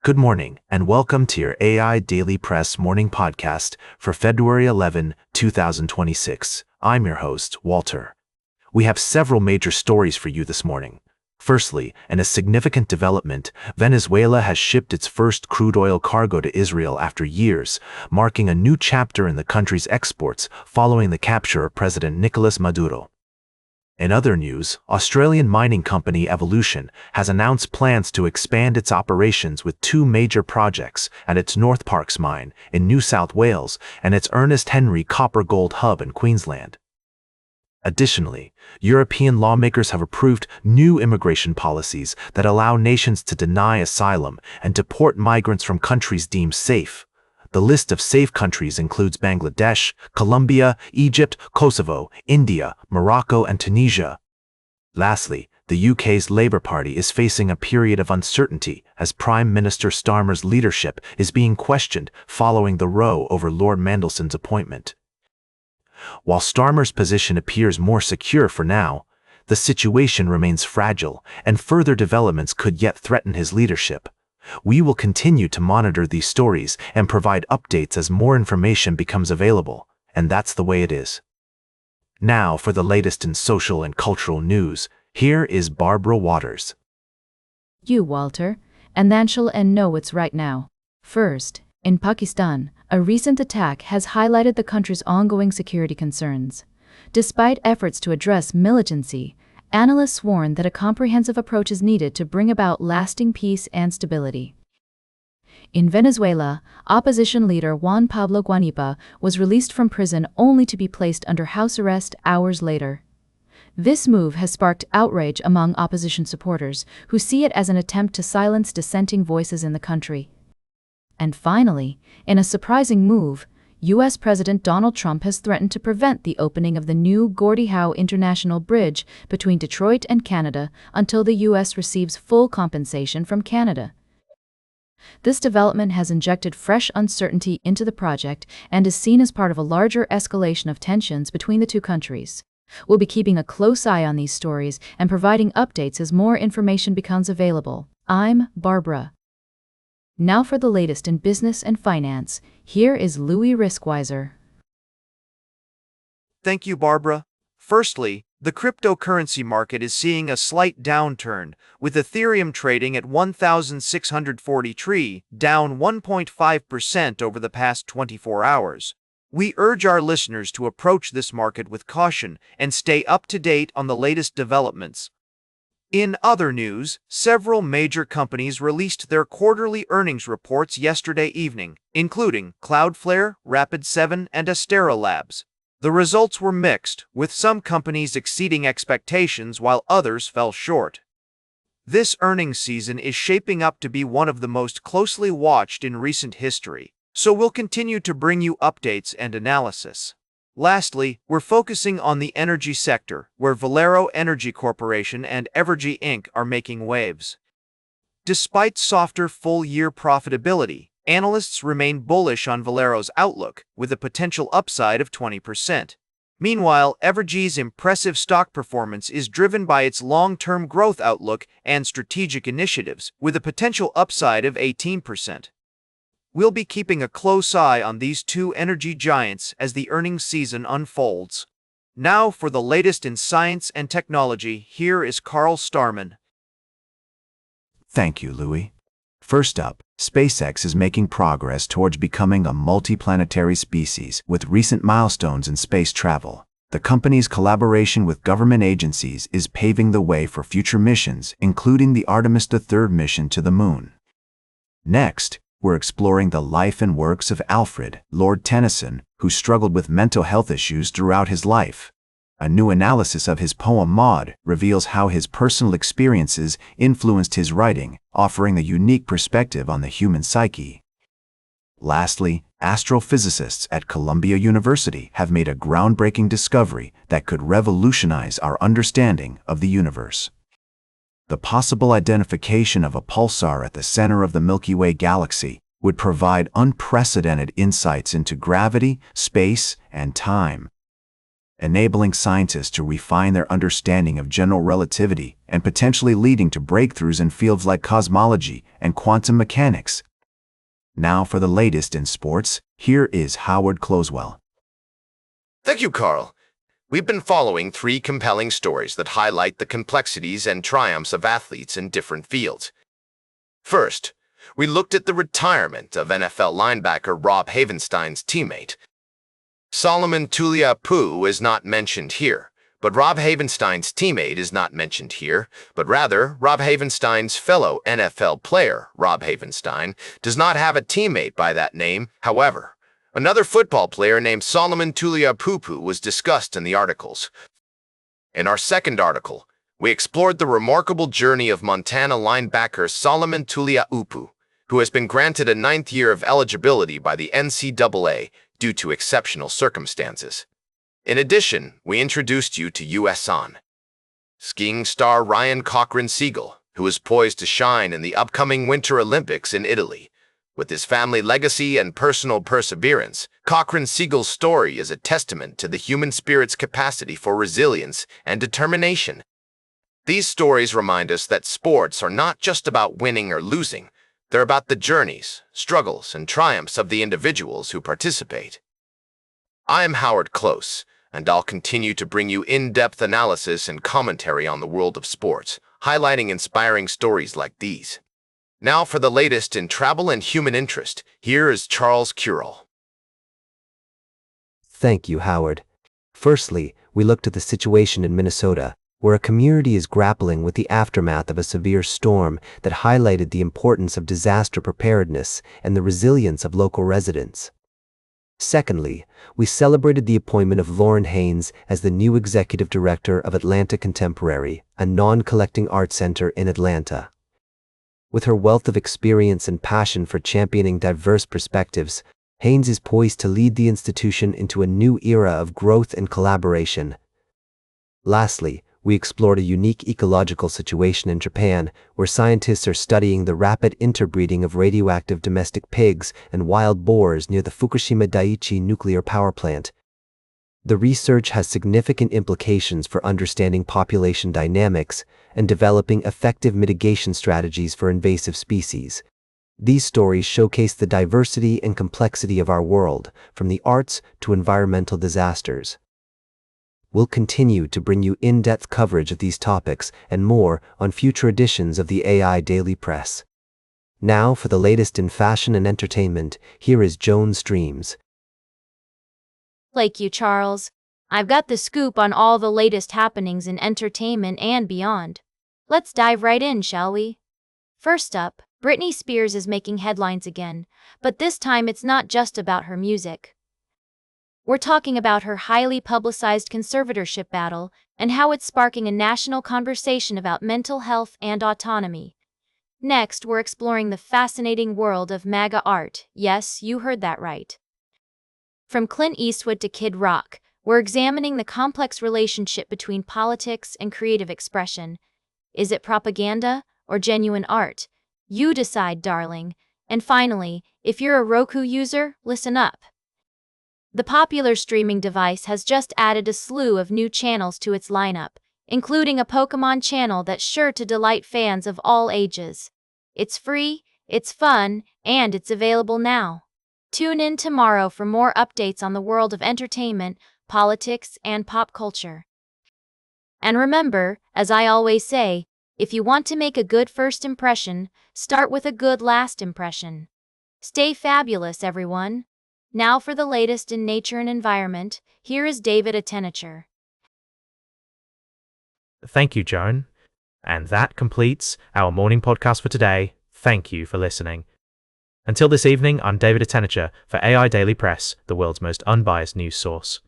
Good morning, and welcome to your AIDailyPress morning podcast for February 11, 2026. I'm your host, Walter. We have several major stories for you this morning. Firstly, and a significant development, Venezuela has shipped its first crude oil cargo to Israel after years, marking a new chapter in the country's exports following the capture of President Nicolas Maduro. In other news, Australian mining company Evolution has announced plans to expand its operations with two major projects at its Northparkes mine in New South Wales and its Ernest Henry copper-gold hub in Queensland. Additionally, European lawmakers have approved new immigration policies that allow nations to deny asylum and deport migrants from countries deemed safe. The list of safe countries includes Bangladesh, Colombia, Egypt, Kosovo, India, Morocco, and Tunisia. Lastly, the UK's Labour Party is facing a period of uncertainty as Prime Minister Starmer's leadership is being questioned following the row over Lord Mandelson's appointment. While Starmer's position appears more secure for now, the situation remains fragile and further developments could yet threaten his leadership. We will continue to monitor these stories and provide updates as more information becomes available, and that's the way it is. Now for the latest in social and cultural news, here is Barbara Waters. You, Walter, and then shall know what's right now. First, in Pakistan, a recent attack has highlighted the country's ongoing security concerns. Despite efforts to address militancy, analysts warn that a comprehensive approach is needed to bring about lasting peace and stability. In Venezuela, opposition leader Juan Pablo Guanipa was released from prison only to be placed under house arrest hours later. This move has sparked outrage among opposition supporters, who see it as an attempt to silence dissenting voices in the country. And finally, in a surprising move, U.S. President Donald Trump has threatened to prevent the opening of the new Gordie Howe International Bridge between Detroit and Canada until the U.S. receives full compensation from Canada. This development has injected fresh uncertainty into the project and is seen as part of a larger escalation of tensions between the two countries. We'll be keeping a close eye on these stories and providing updates as more information becomes available. I'm Barbara. Now for the latest in business and finance, here is Louis Riskweiser. Thank you, Barbara. Firstly, the cryptocurrency market is seeing a slight downturn, with Ethereum trading at 1,643, down 1.5% over the past 24 hours. We urge our listeners to approach this market with caution and stay up to date on the latest developments. In other news, several major companies released their quarterly earnings reports yesterday evening, including Cloudflare, Rapid7, and Astera Labs. The results were mixed, with some companies exceeding expectations while others fell short. This earnings season is shaping up to be one of the most closely watched in recent history, so we'll continue to bring you updates and analysis. Lastly, we're focusing on the energy sector, where Valero Energy Corporation and Evergy Inc. are making waves. Despite softer full-year profitability, analysts remain bullish on Valero's outlook, with a potential upside of 20%. Meanwhile, Evergy's impressive stock performance is driven by its long-term growth outlook and strategic initiatives, with a potential upside of 18%. We'll be keeping a close eye on these two energy giants as the earnings season unfolds. Now for the latest in science and technology, here is Carl Starman. Thank you, Louis. First up, SpaceX is making progress towards becoming a multiplanetary species with recent milestones in space travel. The company's collaboration with government agencies is paving the way for future missions, including the Artemis III mission to the Moon. Next, we're exploring the life and works of Alfred, Lord Tennyson, who struggled with mental health issues throughout his life. A new analysis of his poem Maud reveals how his personal experiences influenced his writing, offering a unique perspective on the human psyche. Lastly, astrophysicists at Columbia University have made a groundbreaking discovery that could revolutionize our understanding of the universe. The possible identification of a pulsar at the center of the Milky Way galaxy would provide unprecedented insights into gravity, space, and time. enabling scientists to refine their understanding of general relativity and potentially leading to breakthroughs in fields like cosmology and quantum mechanics. Now for the latest in sports, here is Howard Closewell. Thank you, Carl. We've been following 3 compelling stories that highlight the complexities and triumphs of athletes in different fields. First, we looked at the retirement of NFL linebacker Rob Havenstein's teammate. Solomon Tuliaupu is not mentioned here, but Rob Havenstein's teammate is not mentioned here, but rather Rob Havenstein's fellow NFL player, Rob Havenstein, does not have a teammate by that name. However, another football player named Solomon Tuliaupu was discussed in the articles. In our second article, we explored the remarkable journey of Montana linebacker Solomon Tuliaupu, who has been granted a 9th year of eligibility by the NCAA due to exceptional circumstances. In addition, we introduced you to U.S. skiing star Ryan Cochran-Siegel, who is poised to shine in the upcoming Winter Olympics in Italy. With his family legacy and personal perseverance, Cochran-Siegel's story is a testament to the human spirit's capacity for resilience and determination. These stories remind us that sports are not just about winning or losing. They're about the journeys, struggles, and triumphs of the individuals who participate. I am Howard Close, and I'll continue to bring you in-depth analysis and commentary on the world of sports, highlighting inspiring stories like these. Now for the latest in travel and human interest, here is Charles Currell. Thank you, Howard. Firstly, we looked at the situation in Minnesota, where a community is grappling with the aftermath of a severe storm that highlighted the importance of disaster preparedness and the resilience of local residents. Secondly, we celebrated the appointment of Lauren Haynes as the new executive director of Atlanta Contemporary, a non-collecting art center in Atlanta. With her wealth of experience and passion for championing diverse perspectives, Haynes is poised to lead the institution into a new era of growth and collaboration. Lastly, we explored a unique ecological situation in Japan, where scientists are studying the rapid interbreeding of radioactive domestic pigs and wild boars near the Fukushima Daiichi nuclear power plant. The research has significant implications for understanding population dynamics and developing effective mitigation strategies for invasive species. These stories showcase the diversity and complexity of our world, from the arts to environmental disasters. We'll continue to bring you in-depth coverage of these topics and more on future editions of the AI Daily Press. Now for the latest in fashion and entertainment, here is Joan Streams. Like you, Charles. I've got the scoop on all the latest happenings in entertainment and beyond. Let's dive right in, shall we? First up, Britney Spears is making headlines again, but this time it's not just about her music. We're talking about her highly publicized conservatorship battle and how it's sparking a national conversation about mental health and autonomy. Next, we're exploring the fascinating world of MAGA art. Yes, you heard that right. From Clint Eastwood to Kid Rock, we're examining the complex relationship between politics and creative expression. Is it propaganda or genuine art? You decide, darling. And finally, if you're a Roku user, listen up. The popular streaming device has just added a slew of new channels to its lineup, including a Pokemon channel that's sure to delight fans of all ages. It's free, it's fun, and it's available now. Tune in tomorrow for more updates on the world of entertainment, politics, and pop culture. And remember, as I always say, if you want to make a good first impression, start with a good last impression. Stay fabulous, everyone. Now for the latest in nature and environment, here is David Attenacher. Thank you, Joan. And that completes our morning podcast for today. Thank you for listening. Until this evening, I'm David Attenacher for AI Daily Press, the world's most unbiased news source.